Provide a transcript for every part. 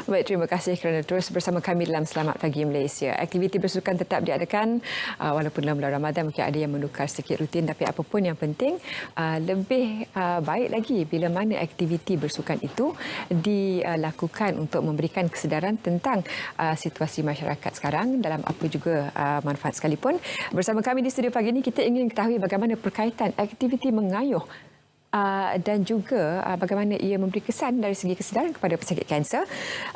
Baik, terima kasih kerana terus bersama kami dalam Selamat Pagi Malaysia. Aktiviti bersukan tetap diadakan walaupun dalam bulan Ramadan mungkin ada yang menukar sedikit rutin, tapi apapun yang penting lebih baik lagi bila mana aktiviti bersukan itu dilakukan untuk memberikan kesedaran tentang situasi masyarakat sekarang dalam apa juga manfaat sekalipun. Bersama kami di studio pagi ini kita ingin ketahui bagaimana perkaitan aktiviti mengayuh dan juga bagaimana ia memberi kesan dari segi kesedaran kepada pesakit kanser.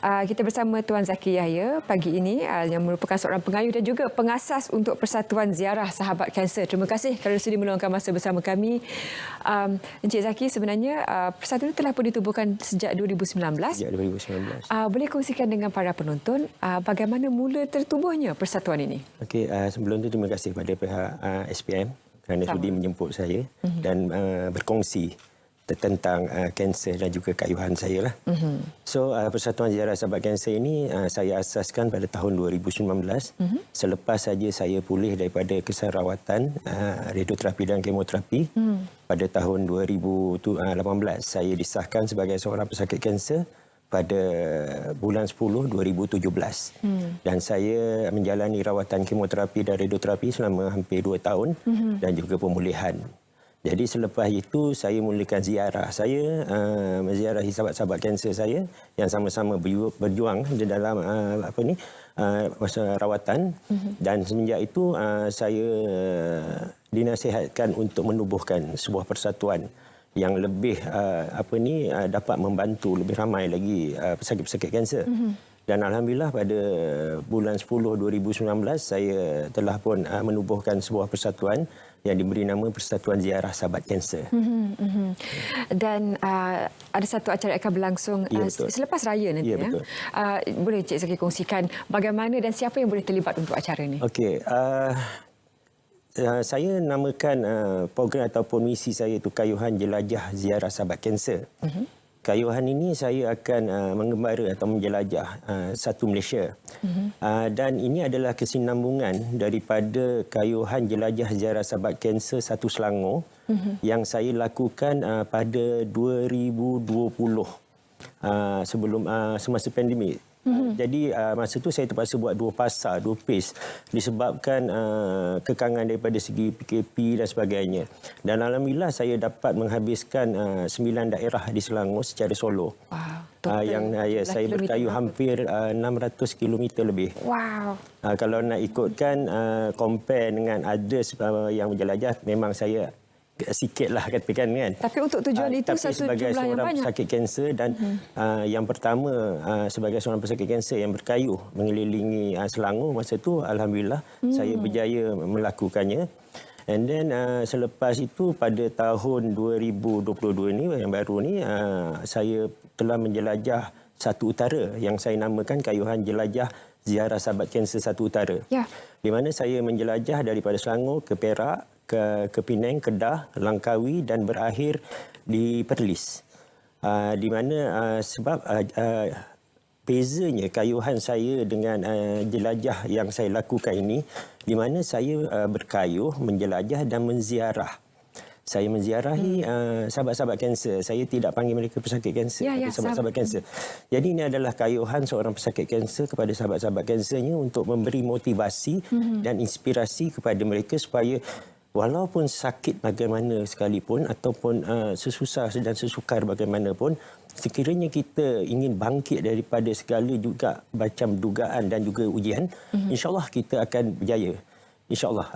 Kita bersama Tuan Zaki Yahya pagi ini yang merupakan seorang pengayuh dan juga pengasas untuk Persatuan Ziarah Sahabat Kanser. Terima kasih kerana sudi meluangkan masa bersama kami. Encik Zaki, sebenarnya persatuan itu telah pun ditubuhkan sejak 2019. Sejak 2019. Boleh kongsikan dengan para penonton bagaimana mula tertubuhnya persatuan ini? Okey, sebelum itu terima kasih kepada pihak SPM kerana sudi menjemput saya dan berkongsi tentang kanser dan juga kayuhan saya lah. So Persatuan Ziarah Sahabat Kanser ini saya asaskan pada tahun 2019 selepas saja saya pulih daripada keserawatan radioterapi dan kemoterapi. Pada tahun 2018 saya disahkan sebagai seorang pesakit kanser pada bulan 10 2017. Dan saya menjalani rawatan kemoterapi dan radioterapi selama hampir 2 tahun dan juga pemulihan. Jadi selepas itu saya mulakan ziarah. Saya menziarahi sahabat-sahabat kanser saya yang sama-sama berjuang di dalam masa rawatan. Dan semenjak itu saya dinasihatkan untuk menubuhkan sebuah persatuan yang lebih dapat membantu lebih ramai lagi pesakit-pesakit kanser. Dan alhamdulillah pada bulan 10 2019 saya telah pun menubuhkan sebuah persatuan yang diberi nama Persatuan Ziarah Sahabat Kanser. Dan ada satu acara akan berlangsung selepas raya nanti. Ya, betul. Boleh Cik Zaki kongsikan bagaimana dan siapa yang boleh terlibat untuk acara ini? Okey, saya namakan program ataupun misi saya itu Kayuhan Jelajah Ziarah Sahabat Kanser. Kayuhan ini saya akan mengembara atau menjelajah satu Malaysia. Dan ini adalah kesinambungan daripada Kayuhan Jelajah Ziarah Sahabat Kanser satu Selangor yang saya lakukan pada 2020 sebelum semasa pandemik. Jadi masa itu saya terpaksa buat 2 pasar, 2 pace disebabkan kekangan daripada segi PKP dan sebagainya. Dan alhamdulillah saya dapat menghabiskan 9 daerah di Selangor secara solo. Wow. Saya berkayuh hampir 600 km lebih. Wow. Kalau nak ikutkan compare dengan others yang menjelajah, memang saya sikitlah katakan kan. Tapi untuk tujuan itu tapi satu sebagai jumlah yang seorang banyak. pesakit kanser dan yang pertama sebagai seorang pesakit kanser yang berkayuh mengelilingi Selangor masa itu, alhamdulillah saya berjaya melakukannya. And then selepas itu pada tahun 2022 ni yang baru ni saya telah menjelajah satu utara yang saya namakan Kayuhan Jelajah Ziarah Sahabat Kanser Satu Utara. Ya. Di mana saya menjelajah daripada Selangor ke Perak, ke Penang, Kedah, Langkawi dan berakhir di Perlis. Di mana sebab bezanya kayuhan saya dengan jelajah yang saya lakukan ini, di mana saya berkayuh, menjelajah dan menziarah. Saya menziarahi sahabat-sahabat kanser. Saya tidak panggil mereka pesakit kanser, tapi sahabat-sahabat kanser. Jadi ini adalah kayuhan seorang pesakit kanser kepada sahabat-sahabat kansernya untuk memberi motivasi dan inspirasi kepada mereka supaya walaupun sakit bagaimana sekalipun ataupun sesusah dan sesukar bagaimanapun, sekiranya kita ingin bangkit daripada segala juga macam dugaan dan juga ujian, insya-Allah kita akan berjaya. Insya-Allah.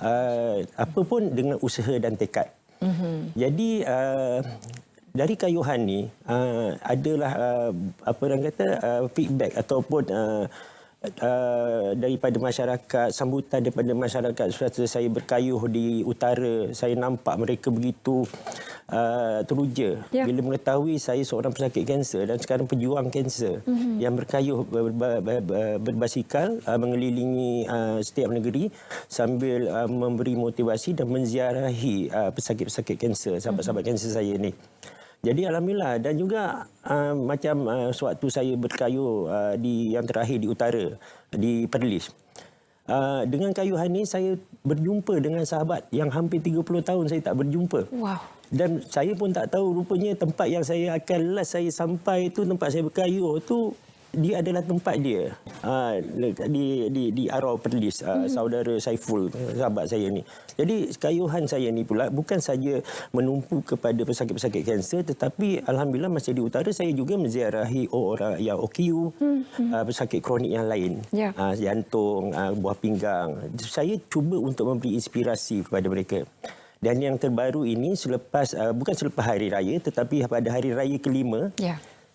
Apapun dengan usaha dan tekad. Jadi dari kayuhan ni adalah apa orang kata feedback ataupun daripada masyarakat, sambutan daripada masyarakat setelah saya berkayuh di utara. Saya nampak mereka begitu teruja bila mengetahui saya seorang pesakit kanser dan sekarang pejuang kanser yang berkayuh berbasikal mengelilingi setiap negeri sambil memberi motivasi dan menziarahi pesakit-pesakit kanser, sahabat-sahabat kanser saya ni. Jadi alhamdulillah, dan juga macam sewaktu saya berkayuh yang terakhir di utara, di Perlis. Dengan kayuhan ini saya berjumpa dengan sahabat yang hampir 30 tahun saya tak berjumpa. Wow. Dan saya pun tak tahu rupanya tempat yang saya akan last saya sampai itu, tempat saya berkayuh tu dia adalah tempat dia di Arau Perlis, saudara Saiful, sahabat saya ni. Jadi kayuhan saya ni pula bukan saja menumpu kepada pesakit-pesakit kanser, tetapi alhamdulillah masa di utara saya juga menziarahi orang yang OKU, pesakit kronik yang lain, jantung, buah pinggang. Saya cuba untuk memberi inspirasi kepada mereka. Dan yang terbaru ini bukan selepas hari raya, tetapi pada hari raya kelima,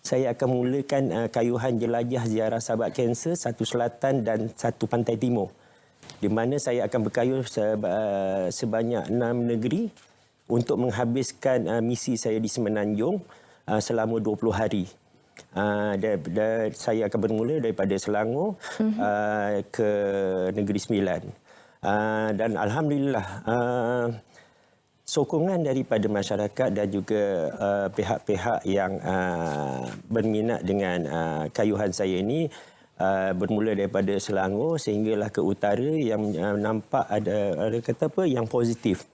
saya akan mulakan kayuhan jelajah ziarah sahabat kanser, satu selatan dan satu pantai timur, di mana saya akan berkayuh sebanyak 6 negeri untuk menghabiskan misi saya di Semenanjung selama 20 hari. Saya akan bermula daripada Selangor ke Negeri Sembilan. Dan alhamdulillah sokongan daripada masyarakat dan juga pihak-pihak yang berminat dengan kayuhan saya ini bermula daripada Selangor sehinggalah ke utara yang nampak ada kata apa yang positif.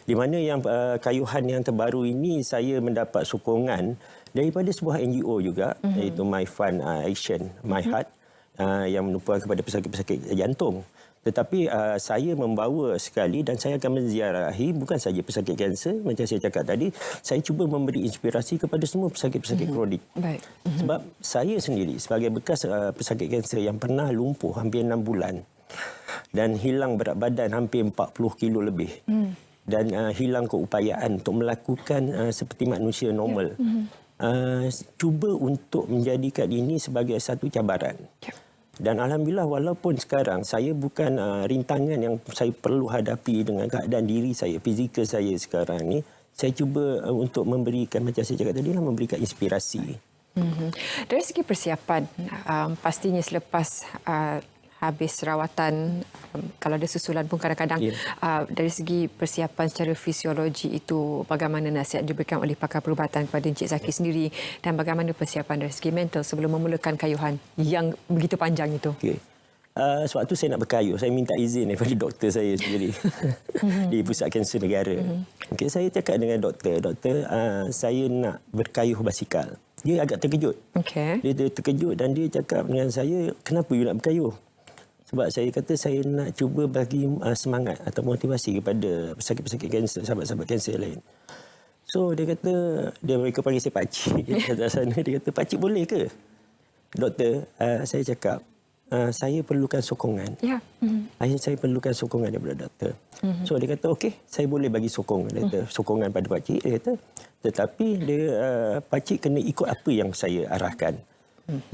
Di mana yang kayuhan yang terbaru ini saya mendapat sokongan daripada sebuah NGO juga, iaitu My Fund Action, My Heart, yang menumpukan kepada pesakit-pesakit jantung. Tetapi saya membawa sekali dan saya akan menziarahi bukan saja pesakit kanser, macam saya cakap tadi, saya cuba memberi inspirasi kepada semua pesakit-pesakit kronik. Sebab saya sendiri sebagai bekas pesakit kanser yang pernah lumpuh hampir 6 bulan dan hilang berat badan hampir 40 kilo lebih. Dan hilang keupayaan untuk melakukan seperti manusia normal. Cuba untuk menjadikan ini sebagai satu cabaran. Dan alhamdulillah walaupun sekarang saya bukan rintangan yang saya perlu hadapi dengan keadaan diri saya, fizikal saya sekarang ni, saya cuba untuk memberikan, macam saya cakap tadi, memberikan inspirasi. Dari segi persiapan, pastinya selepas habis rawatan, kalau ada susulan pun kadang-kadang dari segi persiapan secara fisiologi itu bagaimana nasihat diberikan oleh pakar perubatan kepada Encik Zaki sendiri dan bagaimana persiapan dari segi mental sebelum memulakan kayuhan yang begitu panjang itu? Sewaktu saya nak berkayuh, saya minta izin daripada doktor saya sendiri di Pusat Kanser Negara. Saya cakap dengan doktor, saya nak berkayuh basikal. Dia agak terkejut. Dia terkejut dan dia cakap dengan saya, kenapa you nak berkayuh? Sebab saya kata saya nak cuba bagi semangat atau motivasi kepada pesakit-pesakit kanser, sahabat-sahabat kanser lain. So dia kata, mereka panggil saya pakcik. Di sana dia kata, pakcik boleh ke? Doktor, saya cakap, saya perlukan sokongan. Saya perlukan sokongan daripada doktor. So dia kata, okey, saya boleh bagi sokongan. Dia kata, sokongan pada pakcik. Dia kata, tetapi pakcik kena ikut apa yang saya arahkan.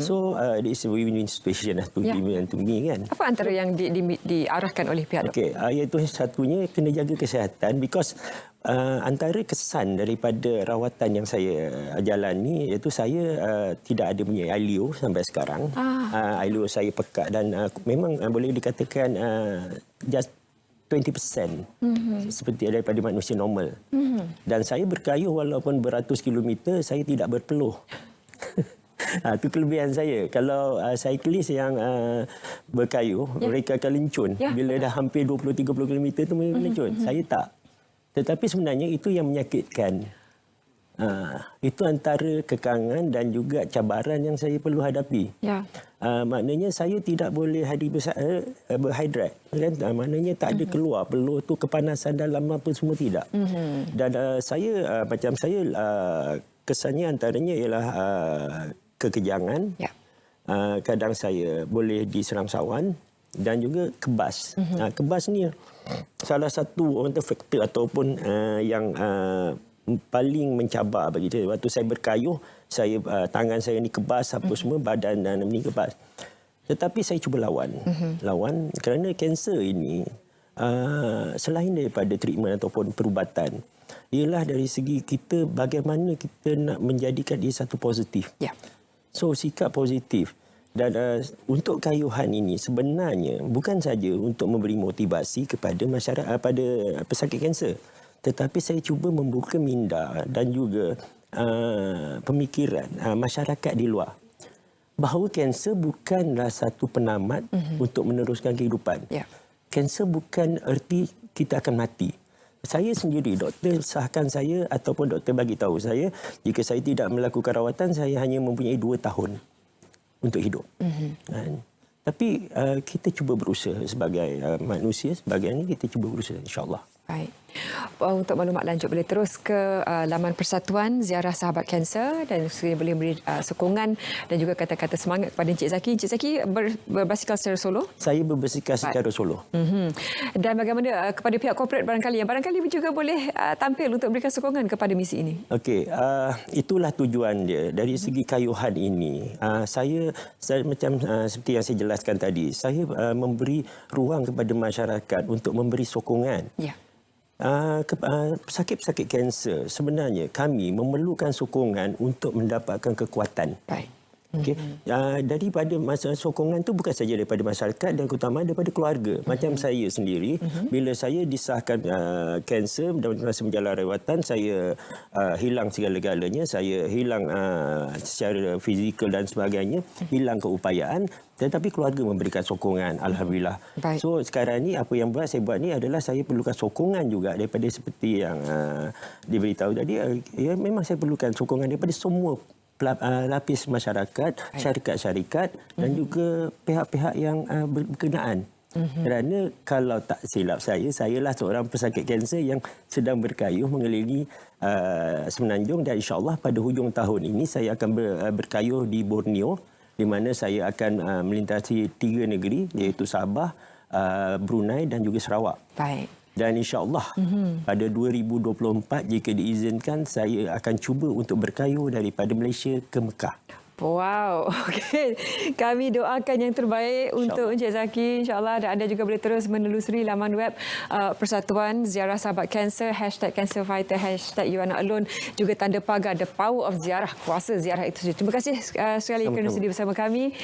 So it's a win-win situation to me kan. Apa antara yang diarahkan oleh pihak doktor? Iaitu satunya kena jaga kesihatan, because antara kesan daripada rawatan yang saya jalani iaitu saya tidak ada punya ILO sampai sekarang. ILO saya pekat dan memang boleh dikatakan just 20% seperti daripada manusia normal. Dan saya berkayuh walaupun beratus kilometer, saya tidak berpeluh. Itu kelebihan saya. Kalau cyclist yang berkayuh, mereka akan lencun. Bila dah hampir 20-30 km tu mereka lencun. Saya tak. Tetapi sebenarnya itu yang menyakitkan. Itu antara kekangan dan juga cabaran yang saya perlu hadapi. Maknanya saya tidak boleh berhidrat. Kan? Maknanya tak ada keluar. Peluh tu kepanasan dalam apa semua tidak. Dan saya, macam saya, kesannya antaranya ialah kekejangan. Kadang saya boleh diseram sawan dan juga kebas. Kebas ni salah satu faktor ataupun yang paling mencabar bagi saya. Waktu saya berkayuh, tangan saya ni kebas, apa semua, badan dan ni kebas. Tetapi saya cuba lawan. Lawan kerana kanser ini selain daripada treatment ataupun perubatan, ialah dari segi kita bagaimana kita nak menjadikan dia satu positif. So sikap positif. Dan untuk kayuhan ini sebenarnya bukan saja untuk memberi motivasi kepada masyarakat, pada pesakit kanser, tetapi saya cuba membuka minda dan juga pemikiran masyarakat di luar bahawa kanser bukanlah satu penamat untuk meneruskan kehidupan. Kanser bukan erti kita akan mati. Saya sendiri, doktor sahkan saya ataupun doktor bagi tahu saya, jika saya tidak melakukan rawatan, saya hanya mempunyai 2 tahun. untuk hidup. Tapi kita cuba berusaha sebagai manusia, sebagai ini kita cuba berusaha, insya-Allah. Baik. Untuk maklumat lanjut boleh terus ke laman Persatuan Ziarah Sahabat Kanser dan sekiranya boleh beri sokongan dan juga kata-kata semangat kepada Encik Zaki. Encik Zaki berbasikal secara solo? Saya berbasikal secara solo. Dan bagaimana kepada pihak korporat barangkali yang barangkali juga boleh tampil untuk berikan sokongan kepada misi ini? Okey, itulah tujuan dia. Dari segi kayuhan ini, saya macam seperti yang saya jelaskan tadi, saya memberi ruang kepada masyarakat untuk memberi sokongan. Ya. Pesakit-pesakit kanser sebenarnya kami memerlukan sokongan untuk mendapatkan kekuatan. Baik. Okay. Daripada sokongan itu bukan saja daripada masyarakat dan terutama daripada keluarga. Macam saya sendiri, bila saya disahkan kanser dan masa menjalani rawatan, saya hilang segala-galanya, saya hilang secara fizikal dan sebagainya, hilang keupayaan. Tetapi keluarga memberikan sokongan, alhamdulillah. Baik. So sekarang ni apa yang saya buat ni adalah saya perlukan sokongan juga daripada seperti yang diberitahu tadi. Ya, memang saya perlukan sokongan daripada semua lapis masyarakat, syarikat-syarikat dan juga pihak-pihak yang berkenaan. Kerana kalau tak silap sayalah seorang pesakit kanser yang sedang berkayuh mengelilingi Semenanjung dan insya-Allah pada hujung tahun ini saya akan berkayuh di Borneo, di mana saya akan melintasi 3 negeri iaitu Sabah, Brunei dan juga Sarawak. Baik. Dan insya-Allah pada 2024 jika diizinkan saya akan cuba untuk berkayuh daripada Malaysia ke Mekah. Wow, okey. Kami doakan yang terbaik untuk Encik Zaki, insya-Allah, dan anda juga boleh terus menelusuri laman web Persatuan Ziarah Sahabat Kanser #cancerfighter #YouAreNotAlone, juga tanda pagar The Power of Ziarah, kuasa ziarah itu sendiri. Terima kasih sekali kerana sudi bersama kami.